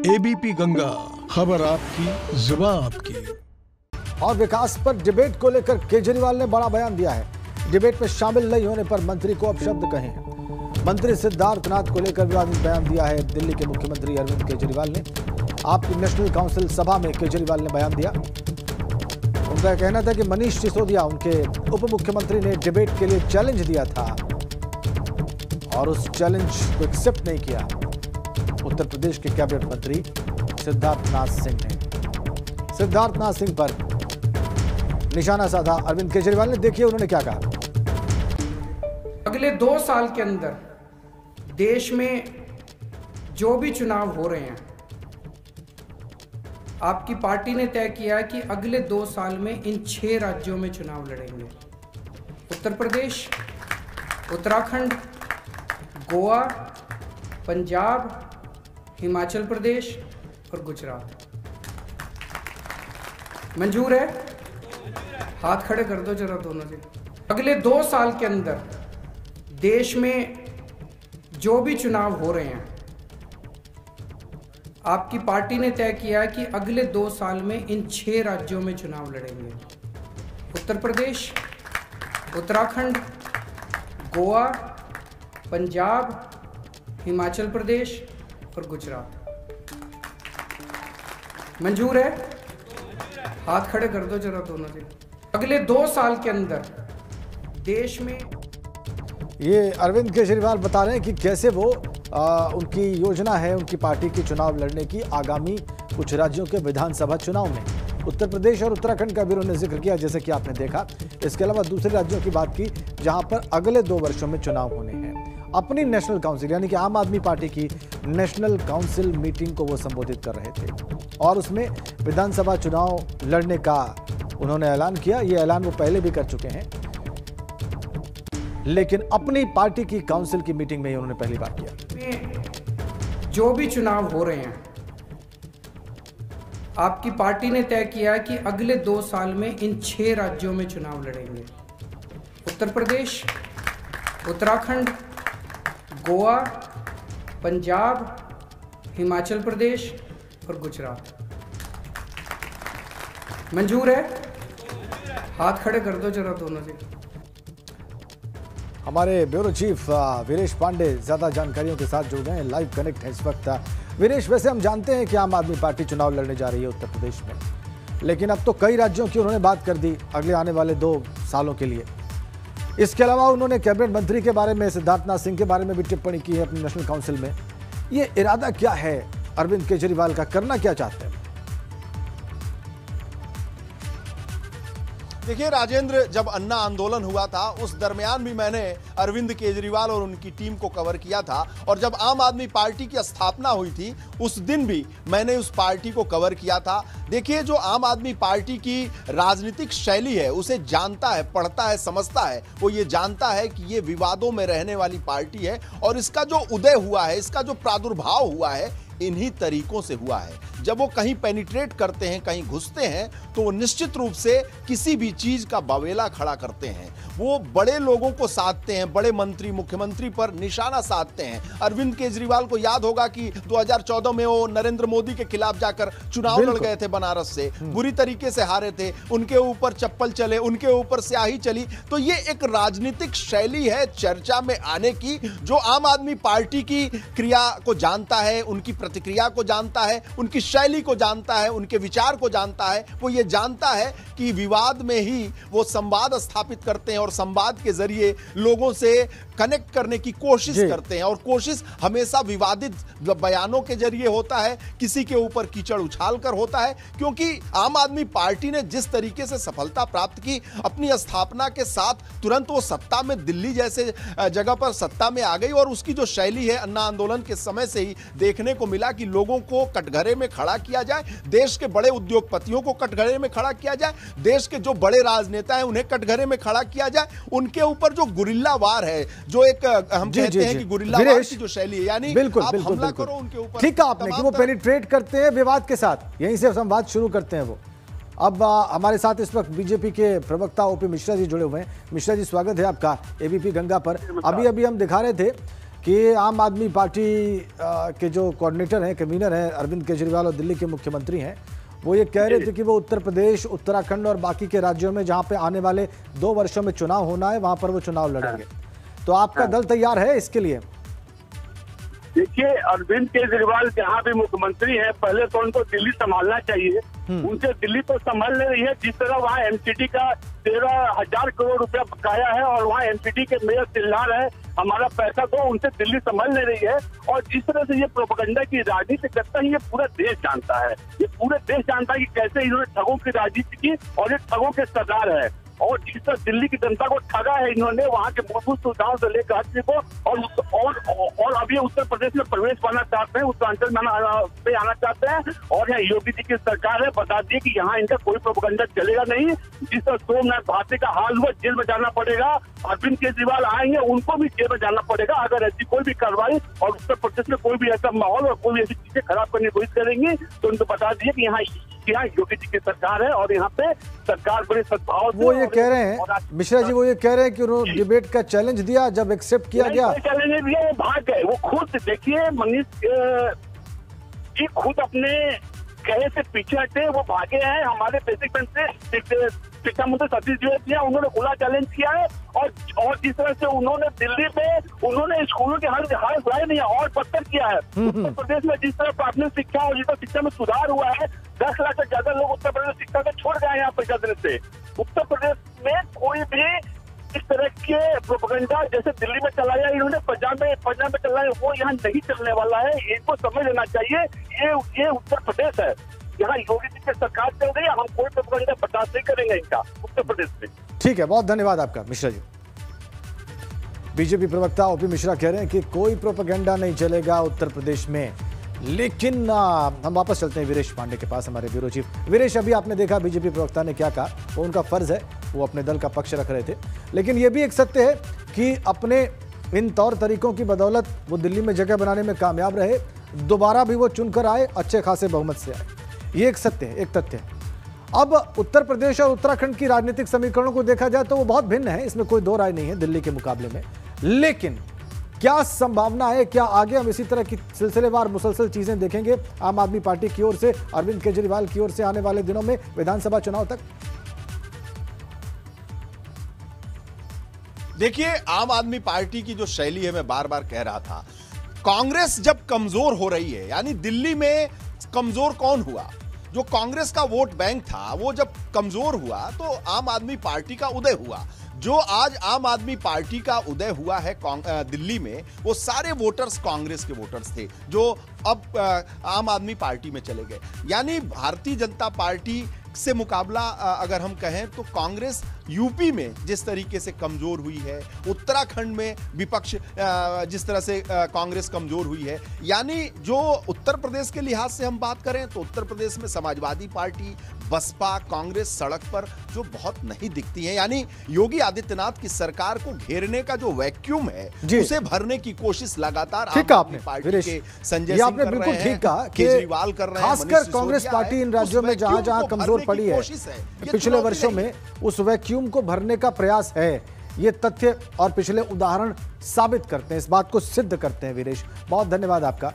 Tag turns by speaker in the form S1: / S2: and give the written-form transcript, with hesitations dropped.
S1: ABP Ganga, खबर आपकी, जुबान आपकी।
S2: और विकास पर डिबेट को लेकर केजरीवाल ने बड़ा बयान दिया है। डिबेट में शामिल नहीं होने पर मंत्री को अपशब्द कहे हैं। मंत्री सिद्धार्थनाथ को लेकर विवादित बयान दिया है दिल्ली के मुख्यमंत्री अरविंद केजरीवाल ने। आपकी नेशनल काउंसिल सभा में केजरीवाल ने बयान दिया। उनका कहना था कि मनीष सिसोदिया, उनके उप मुख्यमंत्री, ने डिबेट के लिए चैलेंज दिया था और उस चैलेंज को एक्सेप्ट नहीं किया उत्तर प्रदेश के कैबिनेट मंत्री सिद्धार्थनाथ सिंह ने। सिद्धार्थनाथ सिंह पर निशाना साधा अरविंद केजरीवाल ने। देखिए उन्होंने क्या कहा।
S3: अगले 2 साल के अंदर देश में जो भी चुनाव हो रहे हैं, आपकी पार्टी ने तय किया कि अगले 2 साल में इन 6 राज्यों में चुनाव लड़ेंगे। उत्तर प्रदेश, उत्तराखंड, गोवा, पंजाब, हिमाचल प्रदेश और गुजरात। मंजूर है? हाथ खड़े कर दो जरा दोनों से। अगले 2 साल के अंदर देश में जो भी चुनाव हो रहे हैं, आपकी पार्टी ने तय किया कि अगले 2 साल में इन 6 राज्यों में चुनाव लड़ेंगे। उत्तर प्रदेश, उत्तराखंड, गोवा, पंजाब, हिमाचल प्रदेश और गुजरात। मंजूर है? हाथ खड़े कर दो जरा दोनों से। अगले 2 साल के अंदर देश में,
S2: ये अरविंद केजरीवाल बता रहे हैं कि कैसे वो उनकी योजना है उनकी पार्टी की चुनाव लड़ने की आगामी कुछ राज्यों के विधानसभा चुनाव में। उत्तर प्रदेश और उत्तराखंड का भी उन्होंने जिक्र किया, जैसे कि आपने देखा। इसके अलावा दूसरे राज्यों की बात की जहां पर अगले 2 वर्षों में चुनाव होने हैं। अपनी नेशनल काउंसिल यानी कि आम आदमी पार्टी की नेशनल काउंसिल मीटिंग को वो संबोधित कर रहे थे और उसमें विधानसभा चुनाव लड़ने का उन्होंने ऐलान किया। ये ऐलान वो पहले भी कर चुके हैं, लेकिन अपनी पार्टी की काउंसिल की मीटिंग में ही उन्होंने पहली बार किया।
S3: जो भी चुनाव हो रहे हैं, आपकी पार्टी ने तय किया कि अगले 2 साल में इन 6 राज्यों में चुनाव लड़ेंगे। उत्तर प्रदेश, उत्तराखंड, गोवा, पंजाब, हिमाचल प्रदेश और गुजरात। मंजूर है? हाथ खड़े कर दो जरा दोनों से।
S2: हमारे ब्यूरो चीफ वीरेश पांडे ज्यादा जानकारियों के साथ जुड़ गए हैं, लाइव कनेक्ट है इस वक्त। वीरेश, वैसे हम जानते हैं कि आम आदमी पार्टी चुनाव लड़ने जा रही है उत्तर प्रदेश में, लेकिन अब तो कई राज्यों की उन्होंने बात कर दी अगले आने वाले 2 सालों के लिए। इसके अलावा उन्होंने कैबिनेट मंत्री के बारे में, सिद्धार्थनाथ सिंह के बारे में भी टिप्पणी की है अपनी नेशनल काउंसिल में। ये इरादा क्या है अरविंद केजरीवाल का, करना क्या चाहते हैं?
S4: देखिए राजेंद्र, जब अन्ना आंदोलन हुआ था उस दरमियान भी मैंने अरविंद केजरीवाल और उनकी टीम को कवर किया था, और जब आम आदमी पार्टी की स्थापना हुई थी उस दिन भी मैंने उस पार्टी को कवर किया था। देखिए, जो आम आदमी पार्टी की राजनीतिक शैली है उसे जानता है, पढ़ता है, समझता है। वो ये जानता है कि ये विवादों में रहने वाली पार्टी है और इसका जो उदय हुआ है, इसका जो प्रादुर्भाव हुआ है, इन्हीं तरीकों से हुआ है। जब वो कहीं पेनिट्रेट करते हैं, कहीं घुसते हैं, तो वो निश्चित रूप से किसी भी चीज का बवेला खड़ा करते हैं। वो बड़े लोगों को साधते हैं, बड़े मंत्री, मुख्यमंत्री पर निशाना साधते हैं। अरविंद केजरीवाल को याद होगा कि 2014 में वो नरेंद्र मोदी के खिलाफ जाकर चुनाव लड़ गए थे बनारस से, बुरी तरीके से हारे थे, उनके ऊपर चप्पल चले, उनके ऊपर स्याही चली। तो ये एक राजनीतिक शैली है चर्चा में आने की, जो आम आदमी पार्टी की क्रिया को जानता है, उनकी प्रतिक्रिया को जानता है, उनकी शैली को जानता है, उनके विचार को जानता है। वो ये जानता है कि विवाद में ही वो संवाद स्थापित करते हैं और संवाद के जरिए लोगों से कनेक्ट करने की कोशिश करते हैं, और कोशिश हमेशा विवादित बयानों के जरिए होता है, किसी के ऊपर कीचड़ उछाल कर होता है। क्योंकि आम आदमी पार्टी ने जिस तरीके से सफलता प्राप्त की अपनी स्थापना के साथ, तुरंत वो सत्ता में, दिल्ली जैसे जगह पर सत्ता में आ गई, और उसकी जो शैली है अन्ना आंदोलन के समय से ही देखने को मिला कि लोगों को कटघरे में खड़ा किया जाए, देश के बड़े उद्योगपतियों को कटघरे में खड़ा किया जाए, देश के जो बड़े राजनेता हैं उन्हें कटघरे में खड़ा किया जाए, उनके ऊपर जो गुरिल्ला वार है, जो एक हम कहते हैं कि गुरिल्ला वार की जो शैली है, यानी आप हमला करो उनके ऊपर।
S2: ठीक है आपने कि वो पेनिट्रेट करते हैं विवाद के साथ, यहीं से संवाद शुरू करते हैं वो। अब हमारे साथ इस वक्त बीजेपी के प्रवक्ता ओपी मिश्रा जी जुड़े हुए हैं। मिश्रा जी, स्वागत है आपका एबीपी गंगा पर। अभी हम दिखा रहे थे कि आम आदमी पार्टी के जो कोऑर्डिनेटर हैं, कन्वीनर हैं अरविंद केजरीवाल और दिल्ली के मुख्यमंत्री हैं, वो ये कह रहे थे कि वो उत्तर प्रदेश, उत्तराखंड और बाकी के राज्यों में जहां पे आने वाले 2 वर्षों में चुनाव होना है वहां पर वो चुनाव लड़ेंगे। तो आपका दल तैयार है इसके लिए?
S5: देखिए, अरविंद केजरीवाल जहाँ भी मुख्यमंत्री हैं, पहले तो उनको दिल्ली संभालना चाहिए। उनसे दिल्ली तो संभाल ले रही है, जिस तरह वहाँ एमसीडी का 13,000 करोड़ रुपया बकाया है और वहाँ एमसीडी के मेयर चिल्ला रहे हैं हमारा पैसा दो, उनसे दिल्ली संभाल ले रही है। और जिस तरह से ये प्रोपेगेंडा की राजनीति करता है, ये पूरा देश जानता है, ये पूरे देश जानता है कि कैसे इन्होंने ठगों की राजनीति की और ये ठगों के सरदार है। और जिस तरह दिल्ली की जनता को ठगा है इन्होंने, वहाँ के मूलभूत सुविधाओं से लेकर हर चीज को, और अब ये उत्तर प्रदेश में प्रवेश पाना चाहते हैं, उत्तरांचल में आना चाहते हैं। और यहाँ योगी जी की सरकार है, बता दिए कि यहाँ इनका कोई प्रोपेगेंडा चलेगा नहीं। जिस तरह सोमनाथ भाटे का हाल हुआ, जेल में जाना पड़ेगा, अरविंद केजरीवाल आएंगे, उनको भी जेल में जाना पड़ेगा अगर ऐसी कोई भी कार्रवाई और उत्तर प्रदेश में कोई भी ऐसा माहौल और कोई ऐसी चीजें खराब करने की कोशिश करेंगी तो उनको बता दिए कि यहाँ योगी जी की सरकार है और यहाँ पे सरकार बड़ी सद्भाव।
S2: वो ये कह रहे हैं मिश्रा जी, वो ये कह रहे हैं कि उन्होंने डिबेट का चैलेंज दिया, जब एक्सेप्ट किया गया
S5: चैलेंज दिया, वो भाग गए। वो खुद देखिए, मनीष जी खुद अपने कहे से पीछे हटे, वो भागे हैं। हमारे बेसिक बेंच से शिक्षा मंत्री सतीश द्विवेदी हैं, उन्होंने खुला चैलेंज किया है। और जिस तरह से उन्होंने दिल्ली में उन्होंने स्कूलों के हाल सुधारे नहीं है और बदतर किया है। उत्तर प्रदेश में जिस तरह प्राथमिक शिक्षा और जिस तरह शिक्षा में सुधार हुआ है, 10 लाख से ज्यादा लोग उत्तर प्रदेश शिक्षा से छोड़ गए हैं यहाँ परीक्षा देने से। उत्तर प्रदेश में कोई भी इस तरह के प्रोपेगेंडा जैसे दिल्ली में चलाया इन्होंने, पंजाब में चलाया, वो यहाँ नहीं चलने वाला है। इनको समझ लेना चाहिए, ये उत्तर प्रदेश है, यहाँ योगी जी की सरकार चल रही है। हम कोई प्रोपेगेंडा बर्दाश्त नहीं करेंगे इनका उत्तर प्रदेश में।
S2: ठीक है, बहुत धन्यवाद आपका मिश्रा जी। बीजेपी प्रवक्ता ओपी मिश्रा कह रहे हैं कि कोई प्रोपेगेंडा नहीं चलेगा उत्तर प्रदेश में। लेकिन हम वापस चलते हैं वीरेश पांडे के पास, हमारे ब्यूरो चीफ। वीरेश, अभी आपने देखा बीजेपी प्रवक्ता ने क्या कहा, वो उनका फर्ज है, वो अपने दल का पक्ष रख रहे थे। लेकिन ये भी एक सत्य है कि अपने इन तौर तरीकों की बदौलत वो दिल्ली में जगह बनाने में कामयाब रहे, दोबारा भी वो चुनकर आए, अच्छे खासे बहुमत से आए। ये एक सत्य है, एक तथ्य है। अब उत्तर प्रदेश और उत्तराखंड की राजनीतिक समीकरणों को देखा जाए तो वो बहुत भिन्न है, इसमें कोई दो राय नहीं है दिल्ली के मुकाबले में। लेकिन क्या संभावना है, क्या आगे हम इसी तरह की सिलसिलेवार मुसलसल चीजें देखेंगे आम आदमी पार्टी की ओर से, अरविंद केजरीवाल की ओर से आने वाले दिनों में विधानसभा चुनाव तक?
S4: देखिए, आम आदमी पार्टी की जो शैली है, मैं बार बार कह रहा था, कांग्रेस जब कमजोर हो रही है, यानी दिल्ली में कमजोर कौन हुआ? जो कांग्रेस का वोट बैंक था, वो जब कमजोर हुआ तो आम आदमी पार्टी का उदय हुआ। जो आज आम आदमी पार्टी का उदय हुआ है दिल्ली में, वो सारे वोटर्स कांग्रेस के वोटर्स थे जो अब आम आदमी पार्टी में चले गए। यानी भारतीय जनता पार्टी से मुकाबला अगर हम कहें तो कांग्रेस यूपी में जिस तरीके से कमजोर हुई है, उत्तराखंड में विपक्ष जिस तरह से कांग्रेस कमजोर हुई है, यानी जो उत्तर प्रदेश के लिहाज से हम बात करें तो उत्तर प्रदेश में समाजवादी पार्टी, बसपा, कांग्रेस सड़क पर जो बहुत नहीं दिखती है। यानी योगी आदित्यनाथ की सरकार को घेरने का जो वैक्यूम है उसे भरने की कोशिश लगातार आम आदमी पार्टी के संजय सिंह कर रहे हैं, केजरीवाल कर रहे हैं,
S2: खासकर कांग्रेस पार्टी इन राज्यों में जहां जहां कमजोर पड़ी है पिछले वर्षों में, उस वैक्यूम को भरने का प्रयास है। ये तथ्य और पिछले उदाहरण साबित करते हैं, इस बात को सिद्ध करते हैं। वीरेश, बहुत धन्यवाद आपका।